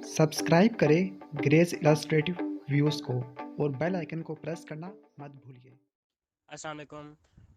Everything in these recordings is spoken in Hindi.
सब्सक्राइब करें ग्रेस इलस्ट्रेटिव व्यूज़ को और बेल आइकन को प्रेस करना मत भूलिए। अस्सलाम वालेकुम।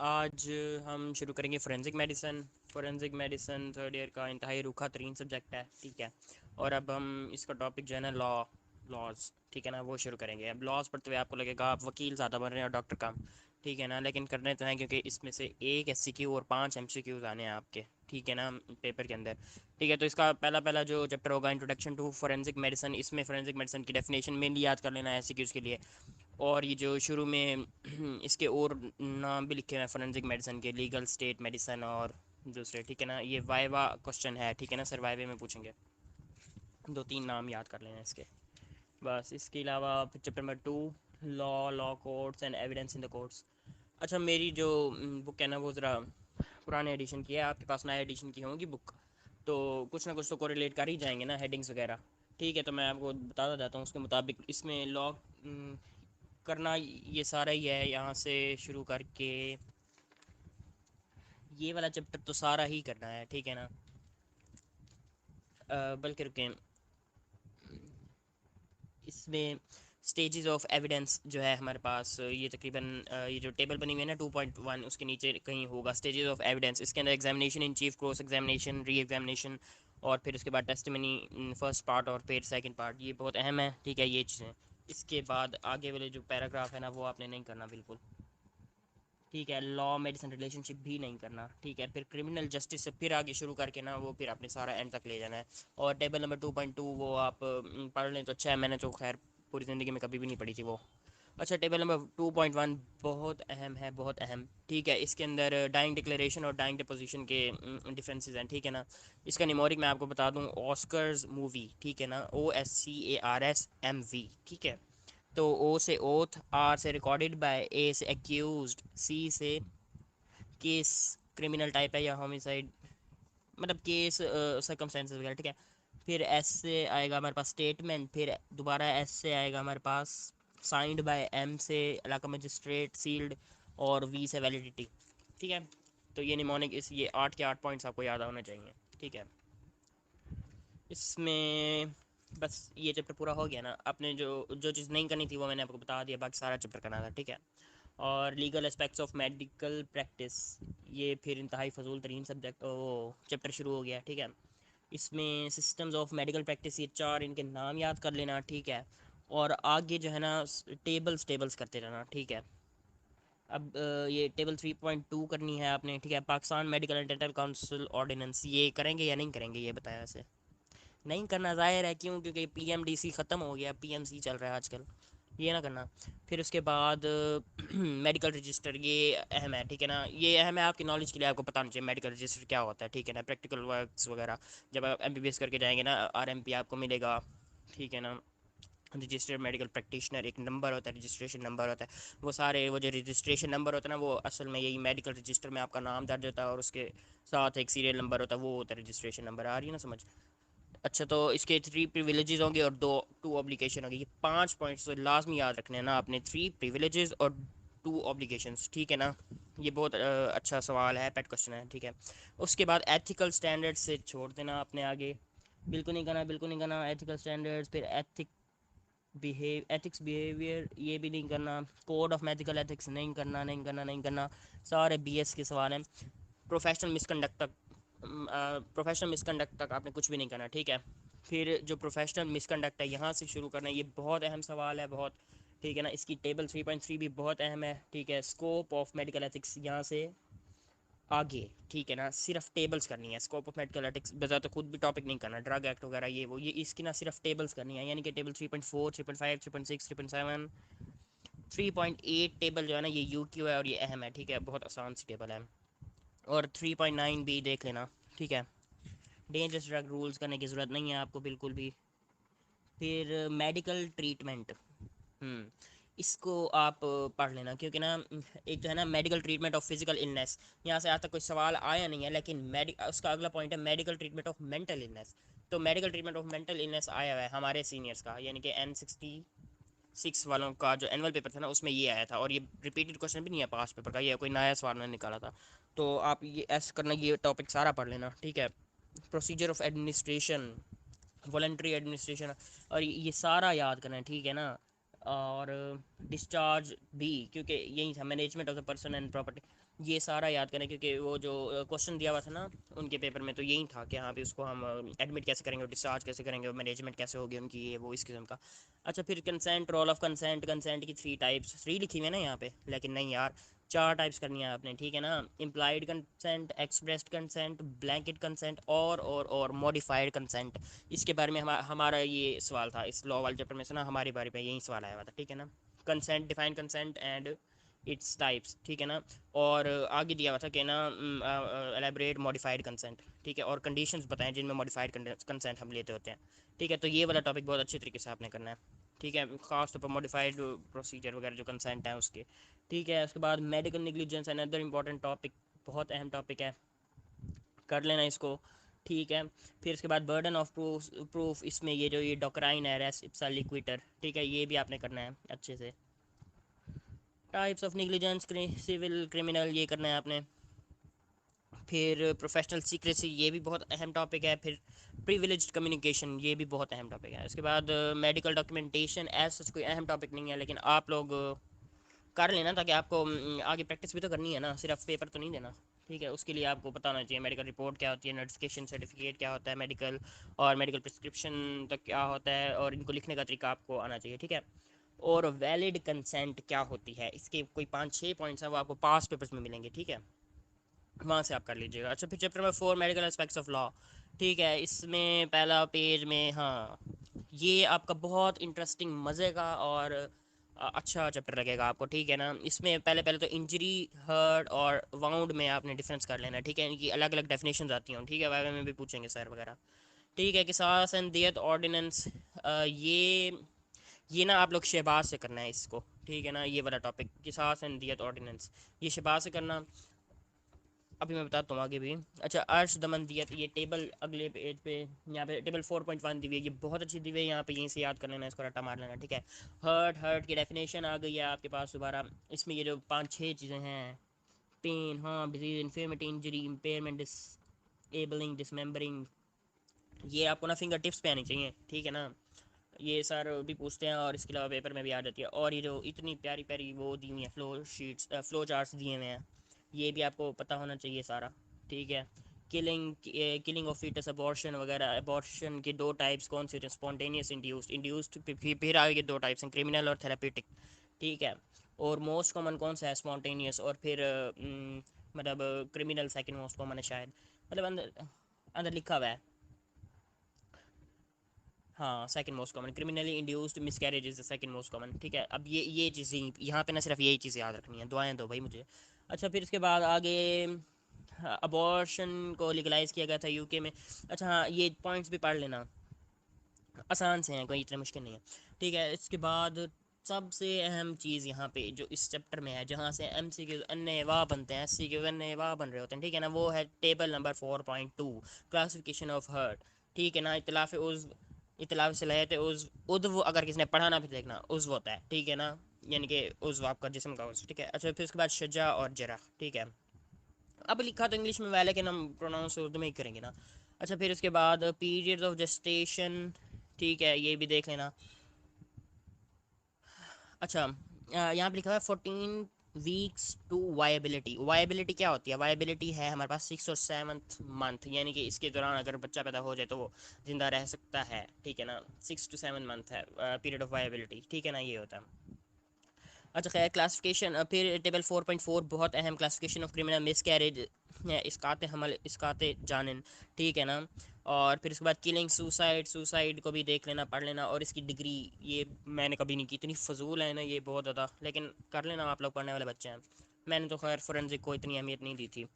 आज हम शुरू करेंगे forensic medicine. Forensic medicine third year का इंतहाई रूखा तरीन सब्जेक्ट है, ठीक है। और अब हम इसका टॉपिक जो है ना लॉज, ठीक है ना, वो शुरू करेंगे। अब लॉज पढ़ते हुए आपको लगेगा आप वकील ज़्यादा बन रहे हैं और डॉक्टर कम, ठीक है ना, लेकिन करने तो हैं क्योंकि इसमें से एक एससीक्यू और 5 एमसीक्यूज आने हैं आपके, ठीक है ना, पेपर के अंदर। ठीक है, तो इसका पहला पहला जो चैप्टर होगा इंट्रोडक्शन टू फोरेंसिक मेडिसन, इसमें फोरेंसिक मेडिसन की डेफिनेशन मेनली याद कर लेना है एससीक्यूज़ के लिए। और ये जो शुरू में इसके और नाम भी लिखे हुए हैं फोरेंसिक मेडिसन के, लीगल, स्टेट मेडिसन और दूसरे, ठीक है ना। ये वाइवा क्वेश्चन है, ठीक है ना, सर वाइवे में पूछेंगे। 2-3 नाम याद कर लेना इसके। बस इसके अलावा chapter number 2, law courts and evidence in the courts. अच्छा, मेरी जो बुक है ना वो ज़रा पुराने एडिशन की है, आपके पास नए एडिशन की होंगी बुक, तो कुछ ना कुछ तो कोरिलेट कर ही जाएंगे ना, हेडिंग्स वगैरह। ठीक है, तो मैं आपको बताता जाता हूँ उसके मुताबिक। इसमें लॉ करना ये सारा ही है, यहाँ से शुरू करके ये वाला चैप्टर तो सारा ही करना है, ठीक है ना। बल्कि रुकें, इसमें स्टेजेस ऑफ एविडेंस जो है हमारे पास, ये तकरीबन ये जो टेबल बनी हुई है ना 2.1, उसके नीचे कहीं होगा स्टेजेस ऑफ एविडेंस। इसके अंदर examination in chief, cross examination, re examination, और फिर उसके बाद टेस्टिमनी फर्स्ट पार्ट और फिर सेकंड पार्ट। ये बहुत अहम है, ठीक है, ये चीज़ें। इसके बाद आगे वाले जो पैराग्राफ है ना वो आपने नहीं करना बिल्कुल, ठीक है। लॉ मेडिसिन रिलेशनशिप भी नहीं करना, ठीक है। फिर क्रिमिनल जस्टिस से फिर आगे शुरू करके ना वो फिर आपने सारा एंड तक ले जाना है। और टेबल नंबर 2.2 वो आप पढ़ लें तो अच्छा है, मैंने तो खैर पूरी ज़िंदगी में कभी भी नहीं पढ़ी थी वो। अच्छा, टेबल नंबर 2.1 बहुत अहम है, बहुत अहम, ठीक है। इसके अंदर डाइंग डिक्लेरेशन और डाइंग डिपोजिशन के डिफरेंसेस हैं, ठीक है ना। इसका निमोरिक मैं आपको बता दूं, ऑस्कर्स मूवी, ठीक है ना, OSCARS MV, ठीक है। तो ओ से ओथ, आर से रिकॉर्डेड बाय, ए से एक्यूज्ड, सी से केस, क्रिमिनल टाइप है या होमिसाइड, मतलब केस सर्कमस्टेंसेस वगैरह, ठीक है। फिर एस से आएगा हमारे पास स्टेटमेंट, फिर दोबारा एस से आएगा हमारे पास साइंड बाय, एम से इलाका मजिस्ट्रेट सील्ड, और वी से वैलिडिटी, ठीक है। तो ये निमोनिक, इस ये 8 के 8 पॉइंट्स आपको याद होने चाहिए, ठीक है। इसमें बस ये चैप्टर पूरा हो गया ना। आपने जो जो चीज़ नहीं करनी थी वो मैंने आपको बता दिया, बाकी सारा चैप्टर करना था, ठीक है। और legal aspects of medical practice, ये फिर इंतहाई फजूल तरीन सब्जेक्ट वो चैप्टर शुरू हो गया, ठीक है। इसमें सिस्टम्स ऑफ मेडिकल प्रैक्टिस, ये 4 इनके नाम याद कर लेना, ठीक है। और आगे जो है ना टेबल्स टेबल्स करते रहना, ठीक है। अब ये टेबल 3.2 करनी है आपने, ठीक है। Pakistan medical and dental council ordinance, ये करेंगे या नहीं करेंगे ये बताया वैसे। नहीं करना ज़ाहिर है, क्यों? क्योंकि PMDC ख़त्म हो गया, PMC चल रहा है आजकल, ये ना करना। फिर उसके बाद मेडिकल रजिस्टर, ये अहम है, ठीक है ना। ये अहम है आपकी नॉलेज के लिए, आपको पता नहीं चाहिए मेडिकल रजिस्टर क्या होता है, ठीक है ना। प्रैक्टिकल वर्क्स वगैरह जब आप MBBS करके जाएंगे ना, RMP आपको मिलेगा, ठीक है ना। रजिस्टर्ड मेडिकल प्रैक्टिशनर एक नंबर होता है, रजिस्ट्रेशन नंबर होता है। वो सारे वो जो रजिस्ट्रेशन नंबर होता है ना, वो असल में यही मेडिकल रजिस्टर में आपका नाम दर्ज होता है, और उसके साथ एक सीरियल नंबर होता है, वो होता है रजिस्ट्रेशन नंबर। आ रही है ना समझ? अच्छा, तो इसके 3 प्रिविलेजेस होंगे और 2 ऑब्लिगेशन होंगे। ये 5 पॉइंट्स तो लाजमी याद रखने हैं ना आपने, 3 प्रिविलेजेस और 2 ऑब्लिगेशंस, ठीक है ना। ये बहुत अच्छा सवाल है, पेट क्वेश्चन है, ठीक है। उसके बाद एथिकल स्टैंडर्ड से छोड़ देना आपने आगे, बिल्कुल नहीं करना, बिल्कुल नहीं करना एथिकल स्टैंडर्ड्स। फिर एथिक्स बिहेवियर, ये भी नहीं करना। कोड ऑफ मैथिकल एथिक्स नहीं करना, नहीं करना, नहीं करना। सारे BS के सवाल हैं। प्रोफेशनल मिसकंडक्ट तक, प्रोफेशनल मिसकंडक्ट तक आपने कुछ भी नहीं करना, ठीक है। फिर जो प्रोफेशनल मिसकंडक्ट है यहाँ से शुरू करना है, ये बहुत अहम सवाल है, बहुत, ठीक है ना। इसकी टेबल 3.3 भी बहुत अहम है, ठीक है। स्कोप ऑफ मेडिकल एथिक्स यहाँ से आगे, ठीक है ना, सिर्फ टेबल्स करनी है। स्कोप ऑफ मेडिकल एथिक्स बता तो खुद भी टॉपिक नहीं करना, ड्रग एक्ट वगैरह ये वो, ये इसकी ना सिर्फ टेबल्स करनी है। यानी कि टेबल 3.4, 3.5, 3.6, 3.7, 3.8 टेबल जो है ना, ये UQ है और ये अहम है, ठीक है, बहुत आसान सी टेबल है। और 3.9 भी देख लेना, ठीक है। डेंजरस ड्रग रूल्स करने की ज़रूरत नहीं है आपको बिल्कुल भी। फिर मेडिकल ट्रीटमेंट, इसको आप पढ़ लेना, क्योंकि ना एक जो है ना medical treatment of physical illness, यहाँ से आज तक कोई सवाल आया नहीं है, लेकिन उसका अगला पॉइंट है medical treatment of mental illness. तो medical treatment of mental illness आया हुआ है हमारे सीनियर्स का, यानी कि N66 वालों का जो एनुअल पेपर था ना उसमें ये आया था। और ये रिपीटेड क्वेश्चन भी नहीं है पास पेपर का, ये कोई नया सवाल मैंने निकाला था। तो आप ये ऐसा करना, ये टॉपिक सारा पढ़ लेना, ठीक है। Procedure of administration, voluntary administration, और ये सारा याद करना है, ठीक है ना। और डिस्चार्ज भी, क्योंकि यही था management of the person and property, ये सारा याद करें, क्योंकि वो जो क्वेश्चन दिया हुआ था ना उनके पेपर में, तो यही था कि हाँ भी उसको हम एडमिट कैसे करेंगे, डिस्चार्ज कैसे करेंगे, मैनेजमेंट कैसे होगी उनकी, ये वो इस किस्म का। अच्छा, फिर consent, role of consent, consent की 3 टाइप्स, 3 लिखी हुई है ना यहाँ पे, लेकिन नहीं यार, 4 टाइप्स करनी है आपने, ठीक है ना। Implied consent, expressed consent, blanket consent, और मॉडिफाइड कंसेंट। इसके बारे में हमारा ये सवाल था इस लॉ वाले चैप्टर में से ना, हमारी बारी पे यही सवाल आया हुआ था, ठीक है ना। Consent, define consent and its types, ठीक है ना। और आगे दिया हुआ था कि ना एलेबरेट मॉडिफाइड कंसेंट, ठीक है, और कंडीशंस बताएं जिनमें मॉडिफाइड कंसेंट हम लेते होते हैं, ठीक है। तो ये वाला टॉपिक बहुत अच्छे तरीके से आपने करना है, ठीक है, खास तौर पर मॉडिफाइड प्रोसीजर वगैरह जो कंसेंट है उसके, ठीक है। उसके बाद medical negligence, another important topic, बहुत अहम टॉपिक है, कर लेना इसको, ठीक है। फिर उसके बाद बर्डन ऑफ प्रूफ, इसमें ये जो ये डॉक्राइन है, रेस इप्सा लिक्विटर, ठीक है, ये भी आपने करना है अच्छे से। Types of negligence, civil criminal, ये करना है आपने। फिर प्रोफेशनल सीक्रेसी, ये भी बहुत अहम टॉपिक है। फिर प्रिविलेज्ड कम्युनिकेशन, ये भी बहुत अहम टॉपिक है। उसके बाद मेडिकल डॉक्यूमेंटेशन, एज सच कोई अहम टॉपिक नहीं है, लेकिन आप लोग कर लेना, ताकि आपको आगे प्रैक्टिस भी तो करनी है ना, सिर्फ पेपर तो नहीं देना, ठीक है। उसके लिए आपको पता होना चाहिए मेडिकल रिपोर्ट क्या होती है, नोटिफिकेशन सर्टिफिकेट क्या होता है मेडिकल, और मेडिकल प्रिस्क्रिप्शन तक क्या होता है, और इनको लिखने का तरीका आपको आना चाहिए, ठीक है। और वैलिड कंसेंट क्या होती है, इसके कोई 5-6 पॉइंट्स हैं, वो आपको पास पेपर्स में मिलेंगे, ठीक है, वहाँ से आप कर लीजिएगा। अच्छा, फिर chapter number 4, medical aspects of law, ठीक है। इसमें पहला पेज में, हाँ, ये आपका बहुत इंटरेस्टिंग, मज़े का और अच्छा चैप्टर लगेगा आपको, ठीक है ना। इसमें पहले पहले तो इंजरी, हर्ट और वाउंड में आपने डिफरेंस कर लेना, ठीक है, इनकी अलग अलग डेफिनेशन आती हैं, ठीक है, वाइवा में भी पूछेंगे सर वगैरह, ठीक है। किसास एंड दियत ऑर्डिनेंस, ये ना आप लोग शहबाज से करना है इसको, ठीक है ना, ये वाला टॉपिक किसास एंड दियत ऑर्डिनेंस, ये शहबाज से करना। अभी मैं बताता हूँ आगे भी। अच्छा, अर्श दमन दियत, ये टेबल अगले पेज पे, यहाँ पे टेबल 4.1 दी हुई है, ये बहुत अच्छी दी हुई है, यहाँ पे यहीं से याद कर लेना, इसको रट्टा मार लेना, ठीक है। हर्ट, हर्ट की डेफिनेशन आ गई है आपके पास दोबारा। इसमें ये जो 5-6 चीज़ें हैं, pain, harm, disease, infirmity, injury, impairment, disabling, dismembering, ये आपको ना फिंगर टिप्स पे आनी चाहिए, ठीक है ना। ये सर भी पूछते हैं, और इसके अलावा पेपर में भी आ जाती है। और ये जो इतनी प्यारी प्यारी वो दी हुई हैं, फ्लो चार्ट्स दिए हुए हैं, ये भी आपको पता होना चाहिए सारा, ठीक है। किलिंग ऑफ फीटस, अबॉर्शन वगैरह, अबॉर्शन के 2 टाइप्स कौन से होते हैं, स्पॉन्टेनियस, इंड्यूस्ड, फिर आगे 2 टाइप्स हैं, क्रिमिनल और थेरापेटिक, ठीक है। और मोस्ट कॉमन कौन सा है, स्पॉन्टेनियस, और फिर मतलब क्रिमिनल सेकंड मोस्ट कॉमन है शायद, मतलब अंदर अंदर लिखा हुआ है, हाँ, second most common, criminally induced miscarriage is the second most common, ठीक है। अब ये चीज़ें यहाँ पे ना सिर्फ यही चीज़ें याद रखनी है, दुआएं दो भाई मुझे। अच्छा, फिर इसके बाद आगे अबॉर्शन को लीगलाइज किया गया था यूके में। अच्छा हाँ, ये पॉइंट्स भी पढ़ लेना, आसान से हैं, कोई इतने मुश्किल नहीं है, ठीक है। इसके बाद सबसे अहम चीज़ यहाँ पे जो इस चैप्टर में है, जहाँ से MCQ अन्य बनते हैं, SCQ अन्य बन रहे होते हैं, ठीक है ना, वो है table number 4.2, classification of hurt, ठीक है ना। इतलाफ़ उज़्व, इतलाफ़ सलाहियत उज़्व, उद्व अगर किसी ने पढ़ा ना फिर देखना, उज़्व होता है, ठीक है ना, यानी कि उज़्व आपका जिस्म का उज़्व, ठीक है। अच्छा, फिर उसके बाद शजा और जरह, ठीक है। अब लिखा तो इंग्लिश में हुआ है, लेकिन हम प्रोनाउंस उर्दू में ही करेंगे ना। अच्छा, फिर उसके बाद पीरियड ऑफ जेस्टेशन, ठीक है, ये भी देख लेना। अच्छा, यहाँ पे लिखा हुआ है 14 वीक्स टू वायबिलिटी। वायबिलिटी क्या होती है, वायबिलिटी है हमारे पास 6 और 7 मंथ, यानी कि इसके दौरान अगर बच्चा पैदा हो जाए तो वो जिंदा रह सकता है, ठीक है ना। 6 to 7 मंथ है पीरियड ऑफ वायबिलिटी, ठीक है ना, ये होता है। अच्छा खैर, क्लासिफिकेशन, फिर टेबल 4.4, बहुत अहम, क्लासिफिकेशन ऑफ क्रिमिनल मिसकैरेज, इसकाते हमल, इसकाते जानन, ठीक है ना। और फिर उसके बाद किलिंग, सुसाइड को भी देख लेना, पढ़ लेना, और इसकी डिग्री, ये मैंने कभी नहीं की, इतनी फजूल है ना ये बहुत ज़्यादा, लेकिन कर लेना, आप लोग पढ़ने वाले बच्चे हैं। मैंने तो खैर फोरेंसिक को इतनी अहमियत नहीं दी थी।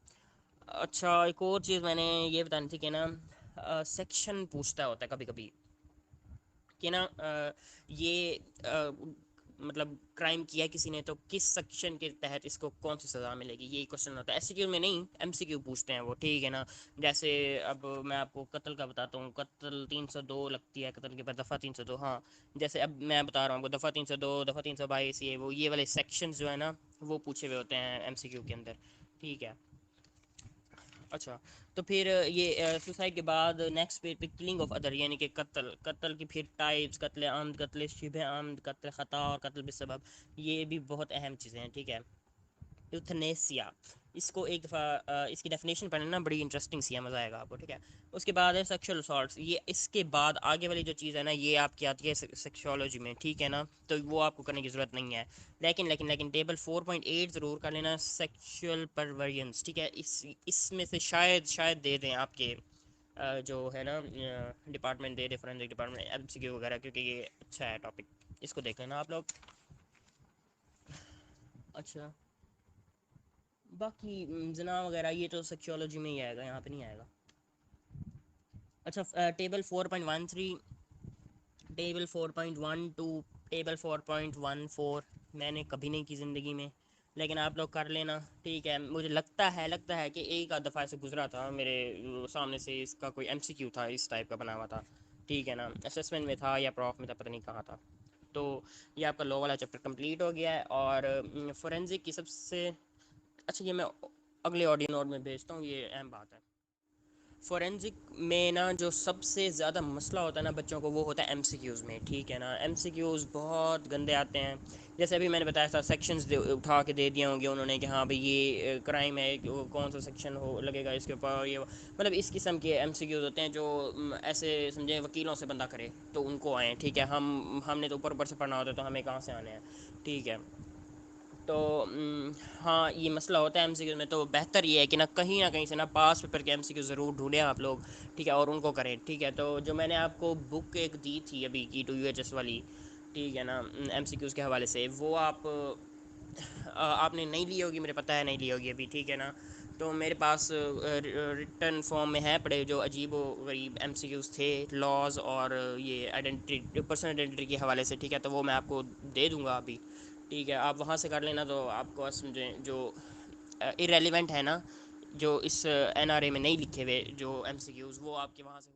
अच्छा, एक और चीज़ मैंने ये बतानी थी कि ना, सेक्शन पूछता होता है कभी कभी कि ना, ये मतलब क्राइम किया किसी ने तो किस सेक्शन के तहत इसको कौन सी सज़ा मिलेगी, यही क्वेश्चन होता है। एससीक्यू में नहीं, एमसीक्यू पूछते हैं वो, ठीक है ना। जैसे अब मैं आपको कत्ल का बताता हूँ, कत्ल 302 लगती है, कत्ल के बाद दफ़ा 302, हाँ। जैसे अब मैं बता रहा हूँ आपको, दफ़ा 302, दफ़ा 322, ये वाले सेक्शन जो है ना, वो पूछे हुए होते हैं एमसीक्यू के अंदर, ठीक है। अच्छा, तो फिर ये सुसाइड के बाद नेक्स्ट पेज पे किलिंग ऑफ अदर, यानी कि कत्ल, कत्ल की फिर टाइप्स, कत्ल आमद, कत्ल शिबह आमद, कत्ल ख़ता और कत्ल बिसबब, ये भी बहुत अहम चीज़ें हैं, ठीक है। यूथनेसिया, इसको एक दफ़ा इसकी डेफिनेशन पढ़ना ना, बड़ी इंटरेस्टिंग सी है, मज़ा आएगा आपको, ठीक है। उसके बाद है सेक्सुअल असॉल्ट, ये इसके बाद आगे वाली जो चीज़ है ना, ये आपकी आती है सेक्सोलॉजी में, ठीक है ना, तो वो आपको करने की ज़रूरत नहीं है। लेकिन टेबल 4.8 ज़रूर कर लेना, सेक्सुअल परवर्जेंस, ठीक है। इसमें से शायद दे दें आपके जो है ना डिपार्टमेंट दे दे, फोरेंसिक डिपार्टमेंट, एमसीक्यू वगैरह, क्योंकि ये अच्छा है टॉपिक, इसको देख लेना आप लोग। अच्छा, बाकी जना वगैरह ये तो सेक्सोलॉजी में ही आएगा, यहाँ पे नहीं आएगा। अच्छा, टेबल 4.13, टेबल 4.12, टेबल 4.14 मैंने कभी नहीं की ज़िंदगी में, लेकिन आप लोग कर लेना, ठीक है। मुझे लगता है कि एक आध दफ़ा से गुजरा था मेरे सामने से, इसका कोई एमसीक्यू था इस टाइप का बना हुआ था, ठीक है ना, असेसमेंट में था या प्रॉफ में था, पता नहीं कहाँ था। तो ये आपका लॉ वाला चैप्टर कंप्लीट हो गया है। और फोरेंसिक की सबसे अच्छा, ये मैं अगले ऑडियो नोट में भेजता हूँ, ये अहम बात है। फोरेंसिक में ना जो सबसे ज़्यादा मसला होता है ना बच्चों को, वो होता है एमसीक्यूज़ में, ठीक है ना। एमसीक्यूज़ बहुत गंदे आते हैं, जैसे अभी मैंने बताया था, सेक्शंस उठा के दे दिए होंगे उन्होंने कि हाँ भाई ये क्राइम है, कौन सा सेक्शन हो लगेगा इसके ऊपर, ये मतलब इस किस्म के एमसीक्यूज़ होते हैं जो ऐसे समझे वकीलों से बंदा करे तो उनको आए, ठीक है। हमने तो ऊपर ऊपर से पढ़ना होता है, तो हमें कहाँ से आने हैं, ठीक है। तो हाँ, ये मसला होता है एमसीक्यू में, तो बेहतर ये है कि ना कहीं से ना पास पेपर के एमसीक्यू ज़रूर ढूंढें आप लोग, ठीक है, और उनको करें, ठीक है। तो जो मैंने आपको बुक एक दी थी अभी की, टू यूएचएस वाली, ठीक है ना, एमसीक्यूज़ के हवाले से, वो आपने नहीं ली होगी, मुझे पता है नहीं ली होगी अभी, ठीक है ना। तो मेरे पास रिटर्न फॉर्म में है पड़े, जो अजीब व गरीब एमसीक्यूज़ थे लॉज और ये आइडेंटिटी, पर्सनल आइडेंटिटी के हवाले से, ठीक है। तो वो मैं आपको दे दूँगा अभी, ठीक है, आप वहाँ से कर लेना। तो आपको समझें जो इरेलीवेंट है ना, जो इस एनआरए में नहीं लिखे हुए जो एमसीक्यूज़, वो आपके वहाँ से